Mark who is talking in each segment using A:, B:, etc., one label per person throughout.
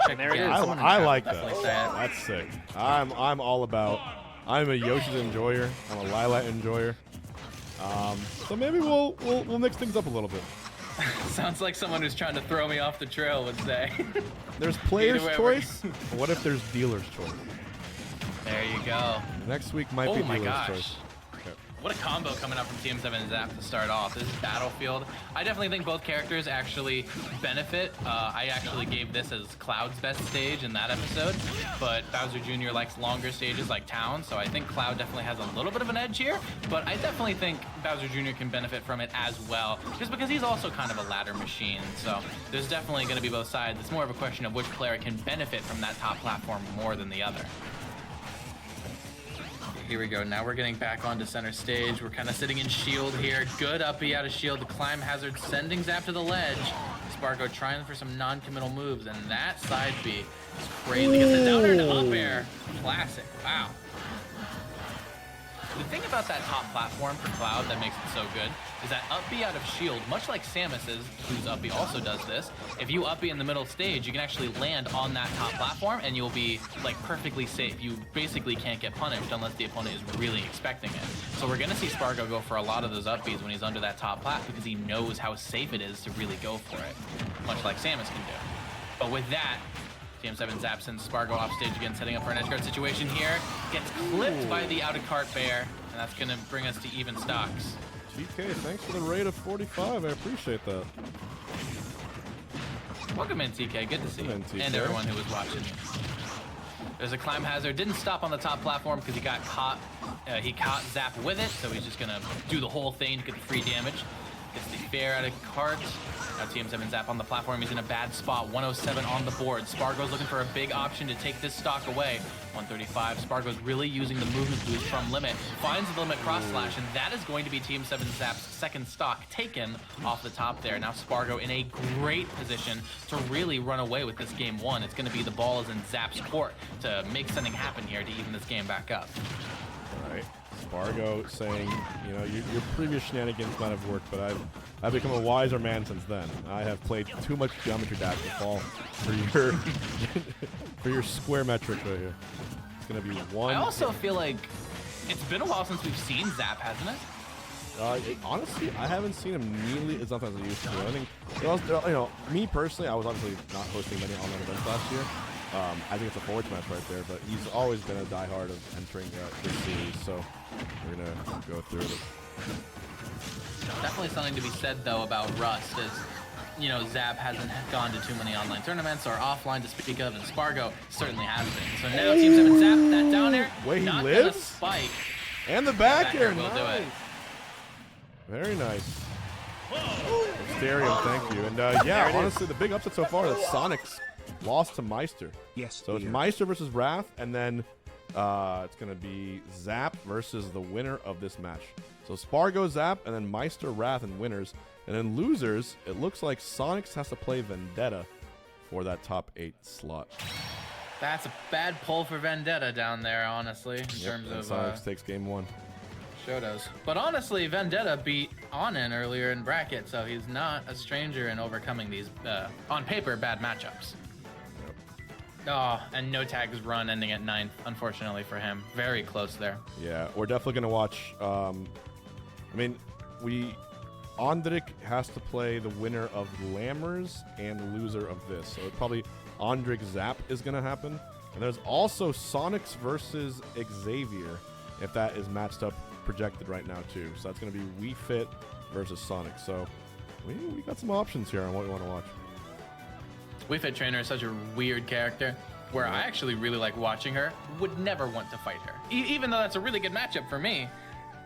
A: And there it is.
B: I like that.
A: Definitely say it.
B: That's sick. I'm all about. I'm a Yoshi's enjoyer. I'm a Lilat enjoyer. So maybe we'll mix things up a little bit.
A: Sounds like someone who's trying to throw me off the trail would say.
B: There's player's choice. What if there's dealer's choice?
A: There you go.
B: Next week might be dealer's choice.
A: What a combo coming up from Team 7 Zap to start off. This is Battlefield. I definitely think both characters actually benefit. I actually gave this as Cloud's best stage in that episode, but Bowser Jr. likes longer stages like Town, so I think Cloud definitely has a little bit of an edge here, but I definitely think Bowser Jr. can benefit from it as well, just because he's also kind of a ladder machine, so there's definitely going to be both sides. It's more of a question of which player can benefit from that top platform more than the other. Here we go. Now we're getting back onto center stage. We're kind of sitting in shield here. Good up B out of shield. The climb hazard sending Zap to the ledge. Sparg0 trying for some non-committal moves, and that side B is crazy. Gets a downer and up air. Classic. Wow. The thing about that top platform for Cloud that makes it so good is that up B out of shield, much like Samus's, whose up B also does this, if you up B in the middle stage, you can actually land on that top platform and you'll be like perfectly safe. You basically can't get punished unless the opponent is really expecting it. So we're gonna see Sparg0 go for a lot of those up Bs when he's under that top plat because he knows how safe it is to really go for it, much like Samus can do. But with that, Team 7 Zap sends Sparg0 off stage again, setting up for an edge guard situation here. Gets clipped by the outer cart bear, and that's gonna bring us to even stocks.
B: TK, thanks for the raid of 45. I appreciate that.
A: Welcome in, TK. Good to see you. And everyone who was watching. There's a climb hazard. Didn't stop on the top platform because he got caught. He caught Zap with it, so he's just gonna do the whole thing to get the free damage. Gets the fair out of cart. Now Team 7 Zap on the platform. He's in a bad spot. 107 on the board. Sparg0's looking for a big option to take this stock away. 135. Sparg0's really using the movement boost from Limit. Finds the Limit cross slash, and that is going to be Team 7 Zap's second stock taken off the top there. Now Sparg0 in a great position to really run away with this game one. It's going to be the ball is in Zap's court to make something happen here to even this game back up.
B: All right. Sparg0 saying, you know, your previous shenanigans might have worked, but I've become a wiser man since then. I have played too much geometry dash to fall for your for your square metric right here. It's gonna be one.
A: I also feel like it's been a while since we've seen Zap, hasn't it?
B: Honestly, I haven't seen him nearly as often as I used to. I think, you know, me personally, I was obviously not hosting many online events last year. I think it's a forward match right there, but he's always been a diehard of entering this series, so we're gonna go through it.
A: Definitely something to be said though about Rust is, you know, Zap hasn't gone to too many online tournaments or offline to speak of, and Sparg0 certainly has been. So now Team 7 Zap, that down air,
B: wait, he
A: not
B: lives?
A: gonna spike.
B: And the back air,
A: will do it.
B: Very nice. Stereo, thank you. And yeah, honestly, the big upset so far is Sonic's lost to Meister.
C: Yes.
B: So it's Meister versus Wrath, and then it's going to be Zap versus the winner of this match. So Sparg0 Zap, and then Meister Wrath and winners. And then losers, it looks like Sonics has to play Vendetta for that top 8 slot.
A: That's a bad pull for Vendetta down there, honestly, in terms of
B: Sonics takes game 1.
A: Shotos. But honestly, Vendetta beat Onin earlier in bracket, so he's not a stranger in overcoming these, on paper, bad matchups. Oh, and no tags run ending at 9th, unfortunately for him. Very close there.
B: Yeah, we're definitely going to watch. I mean, Andrik has to play the winner of Lammers and the loser of this. So probably Andrik Zap is going to happen. And there's also Sonics versus Xavier, if that is matched up projected right now, too. So that's going to be Wii Fit versus Sonic. So we got some options here on what we want to watch.
A: Wii Fit Trainer is such a weird character where I actually really like watching her, would never want to fight her. Even though that's a really good matchup for me.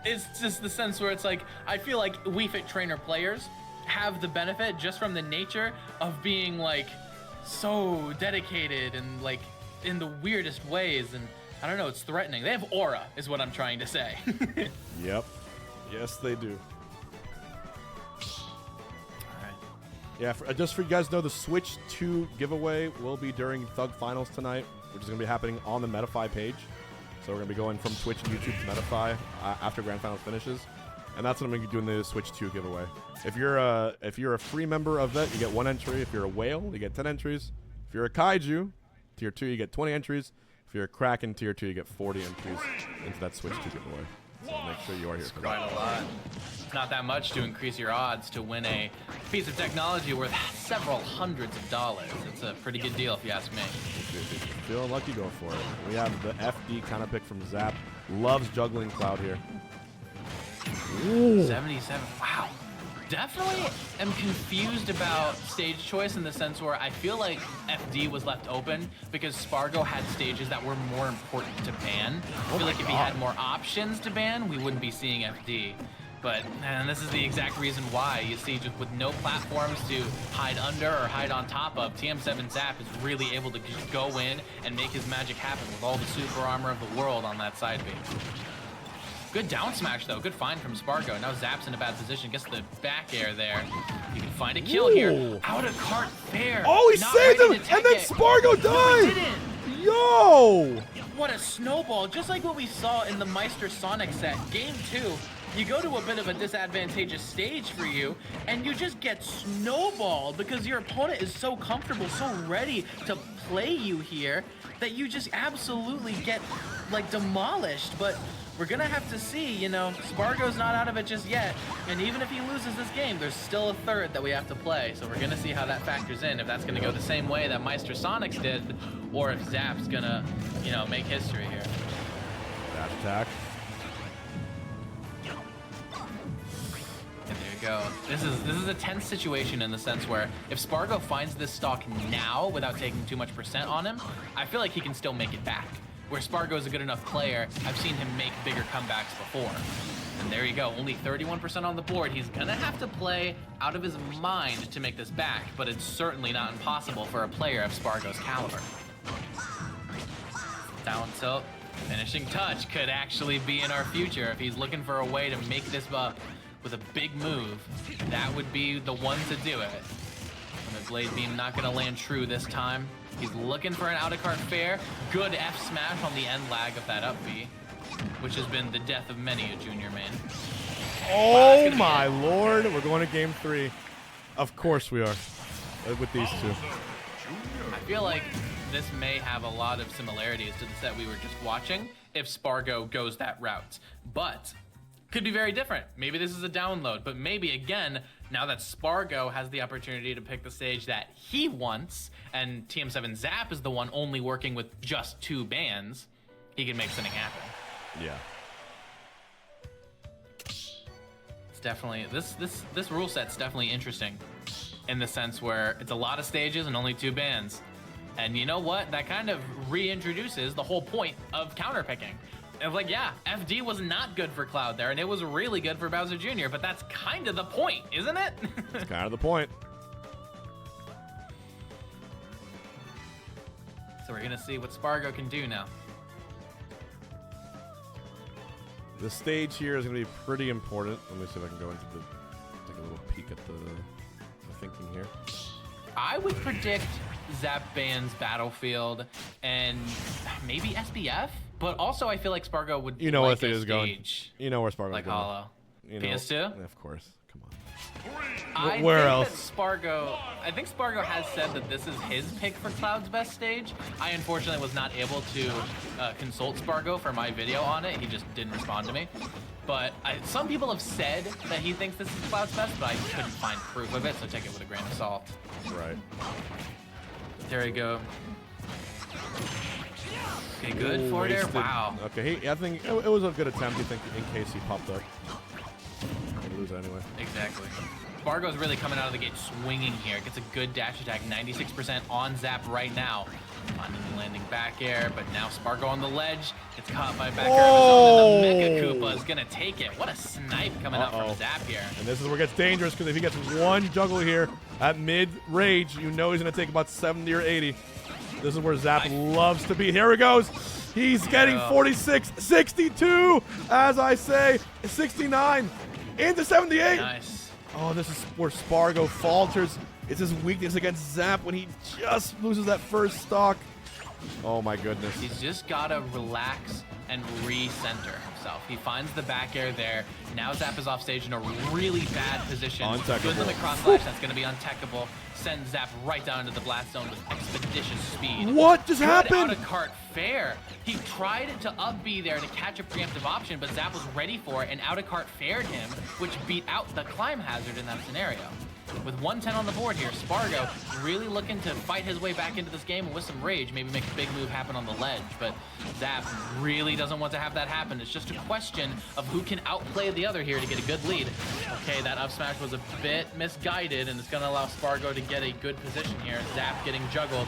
A: It's just the sense where it's like, I feel like Wii Fit Trainer players have the benefit just from the nature of being like so dedicated and like in the weirdest ways, and I don't know, it's threatening. They have aura is what I'm trying to say.
B: Yep. Yes, they do. Yeah, just for you guys to know, the Switch 2 giveaway will be during Thug Finals tonight, which is going to be happening on the Metafy page. So we're going to be going from Twitch and YouTube to Metafy after Grand Finals finishes. And that's what I'm going to be doing, the Switch 2 giveaway. If you're a free member of that, you get 1 entry. If you're a whale, you get 10 entries. If you're a Kaiju, tier 2, you get 20 entries. If you're a Kraken, tier 2, you get 40 entries into that Switch ticket boy. So make sure you are here for that.
A: Quite a lot. It's not that much to increase your odds to win a piece of technology worth several hundreds of dollars. It's a pretty good deal if you ask me.
B: If you're feeling lucky, go for it. We have the FD kind of pick from Zap. Loves juggling Cloud here. Ooh.
A: 77. Wow. Definitely am confused about stage choice in the sense where I feel like FD was left open because Sparg0 had stages that were more important to ban. I feel like if he had more options to ban, we wouldn't be seeing FD. But, man, this is the exact reason why. You see, just with no platforms to hide under or hide on top of, TM7 Zap is really able to just go in and make his magic happen with all the super armor of the world on that side B. Good down smash, though. Good find from Sparg0. Now Zap's in a bad position. Gets the back air there. You can find a kill here. Out of cart fair.
B: Oh, he saved him! And then Sparg0 died!
A: No, he didn't.
B: Yo!
A: What a snowball. Just like what we saw in the Meister Sonic set. Game 2, you go to a bit of a disadvantageous stage for you, and you just get snowballed because your opponent is so comfortable, so ready to play you here, that you just absolutely get, like, demolished. But we're gonna have to see, you know, Sparg0's not out of it just yet, and even if he loses this game, there's still a third that we have to play, so we're gonna see how that factors in, if that's gonna go the same way that Meister Sonics did, or if Zap's gonna, you know, make history here.
B: Dash attack.
A: And there you go. This is a tense situation in the sense where if Sparg0 finds this stock now without taking too much percent on him, I feel like he can still make it back. Where Sparg0 is a good enough player, I've seen him make bigger comebacks before. And there you go, only 31% on the board. He's gonna have to play out of his mind to make this back, but it's certainly not impossible for a player of Sparg0's caliber. Down tilt, finishing touch could actually be in our future. If he's looking for a way to make this up with a big move, that would be the one to do it. And the Blade Beam not gonna land true this time. He's looking for an out-of-cart fair. Good F smash on the end lag of that up B, which has been the death of many a junior main.
B: Oh my lord, we're going to game 3. Of course we are, with these two.
A: I feel like this may have a lot of similarities to the set we were just watching if Sparg0 goes that route, but could be very different. Maybe this is a download, but maybe again, now that Sparg0 has the opportunity to pick the stage that he wants, and TM7 Zap is the one only working with just 2 bans, he can make something happen.
B: Yeah.
A: It's definitely, this rule set's definitely interesting in the sense where it's a lot of stages and only 2 bans. And you know what? That kind of reintroduces the whole point of counterpicking. It's like, yeah, FD was not good for Cloud there, and it was really good for Bowser Jr., but that's kind of the point, isn't it?
B: It's kind of the point.
A: So we're going to see what Sparg0 can do now.
B: The stage here is going to be pretty important. Let me see if I can go into take a little peek at the thinking here.
A: I would predict Zap bans Battlefield and maybe SBF, but also I feel like Sparg0 would
B: You know
A: like
B: what it is going. You know where Sparg0
A: like
B: going.
A: Hollow.
B: You know,
A: PS2?
B: Yeah, of course. Come on.
A: Where
B: else?
A: I think Sparg0 has said that this is his pick for Cloud's best stage. I unfortunately was not able to consult Sparg0 for my video on it. He just didn't respond to me. But some people have said that he thinks this is Cloud's best, but I couldn't find proof of it, so take it with a grain of salt.
B: Right.
A: There you go. Okay, good forward air. Wow.
B: Okay, I think it was a good attempt. You think in case he popped up. He'd lose anyway.
A: Exactly. Sparg0's really coming out of the gate swinging here. Gets a good dash attack, 96% on Zap right now. Finding the landing back air, but now Sparg0 on the ledge. Gets caught by back air of his own, and the Mega Koopa is gonna take it. What a snipe coming out from Zap here.
B: And this is where it gets dangerous, because if he gets one juggle here at mid-rage, you know he's gonna take about 70 or 80. This is where Zap loves to be. Here he goes. He's getting 46, 62, as I say, 69, into 78.
A: Nice.
B: Oh, this is where Sparg0 falters. It's his weakness against Zap when he just loses that first stock. Oh my goodness.
A: He's just gotta relax and recenter himself. He finds the back air there. Now Zap is off stage in a really bad position. Good limit cross slash, that's going to be untechable. Sends Zap right down into the blast zone with expeditious speed.
B: What just happened?
A: Out of cart fair. He tried to up B there to catch a preemptive option, but Zap was ready for it and out of cart fared him, which beat out the climb hazard in that scenario. With 110 on the board here, Sparg0 really looking to fight his way back into this game and with some rage, maybe make a big move happen on the ledge, but Zap really doesn't want to have that happen. It's just a question of who can outplay the other here to get a good lead. Okay, that up smash was a bit misguided, and it's going to allow Sparg0 to get a good position here. Zap getting juggled.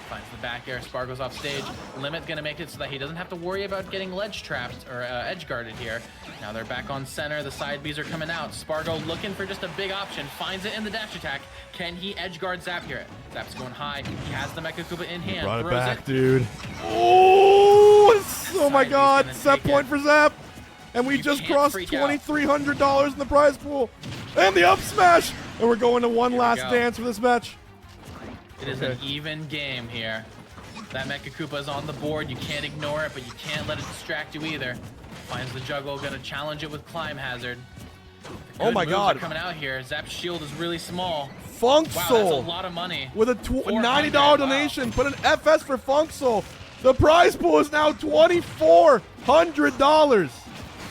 A: Finds the back air. Sparg0's off stage. Limit gonna make it so that he doesn't have to worry about getting ledge trapped or edge guarded here. Now they're back on center. The side Bs are coming out. Sparg0 looking for just a big option. Finds it in the dash attack. Can he edge guard Zap here? Zap's going high. He has the Mecha Koopa in hand.
B: Brought it back, dude. Oh my God! Set point for Zap, and we just crossed $2,300 in the prize pool, and the up smash, and we're going to one last dance for this match.
A: It is an even game here. That Mecha Koopa is on the board. You can't ignore it, but you can't let it distract you either. Finds the juggle, gonna challenge it with climb hazard.
B: Oh my God!
A: Coming out here. Zap's shield is really small.
B: Funk
A: Wow,
B: Soul
A: that's a lot of money.
B: with a $90 donation. Put an FS for Funk Soul. The prize pool is now $2,400.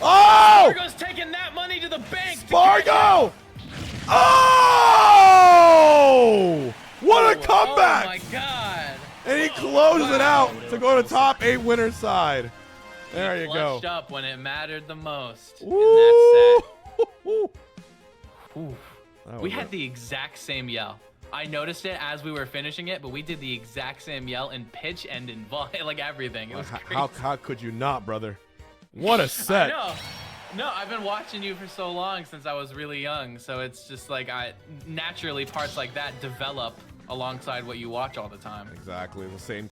B: Oh!
A: Sparg0's taking that money to the bank.
B: Sparg0! Oh! What a comeback!
A: Oh my God!
B: And he closes it out to go to top 8 winner side. There you go.
A: Clutched up when it mattered the most
B: Woo!
A: in that set. Ooh. We
B: was
A: had the exact same yell. I noticed it as we were finishing it, but we did the exact same yell in pitch and in like everything. It was crazy.
B: How could you not, brother? What a set.
A: I know. No, I've been watching you for so long since I was really young, so it's just like naturally parts like that develop alongside what you watch all the time.
B: Exactly the same.